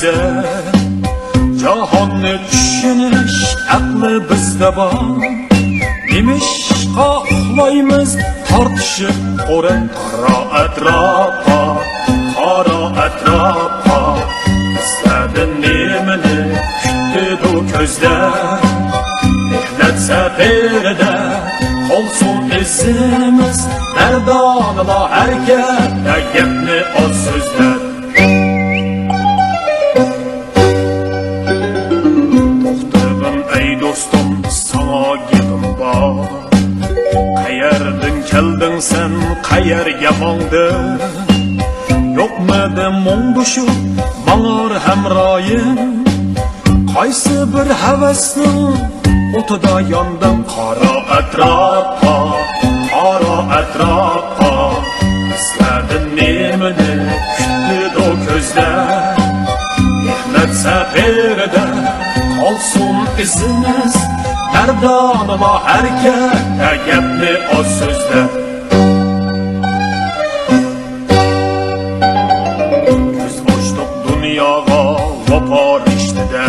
güzel. Jahonni tushunish aqli bizda bor. Nimishqa uxlaymiz tortishib qo'rin qaro atrofga, qaro atrofga. Bizlardan nemani kutdi ko'zlar, mehnat safarida qolsin izimiz. Mardonlar harakatda gapni oz so'zlar. To'xtag'im ey do'stim, sana gapim bor. Qayerdan kelding sen, qayerga mongding? Yo'qmidi mung'dushib mang'or hamroyim? Qaysi bir havasning o'tida yondim qaro atrofga, qaro atrofga. Bizlardan nemani kutdi ko'zlar, mehnat safarida qolsin izimiz. Mardonlar harakatda gapni oz so'zlar. Ko'z ochdik dunyoga vafo rishtida,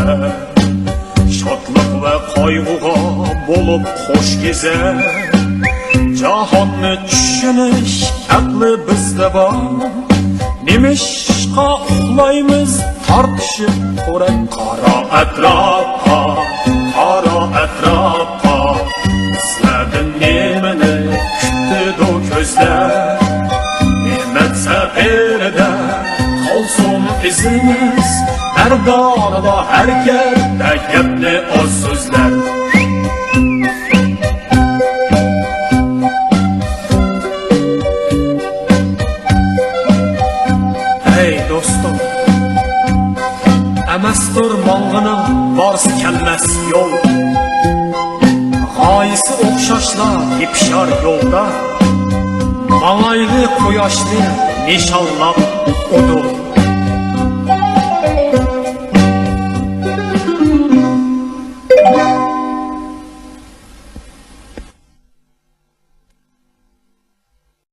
shodlik va qayg'uga bo'lib xo'sh gezar. Jahonni tushunish aqli bizda bor. Nimishqa uxlaymiz tortishib qo'rin qaro atrofga, qaro atrofga. Bizlardan nemani kutdi ko'zlar, mehnat safarida qolsin izimiz. Mardonlar harakatda gapni oz so'zlar. Ey do'stim, amastur mong'ini borsi kelmas yo'l. G'oyisi o'xshashlar yepishar yo'lda. Mang'ayli quyoshni nishonlab o'dur.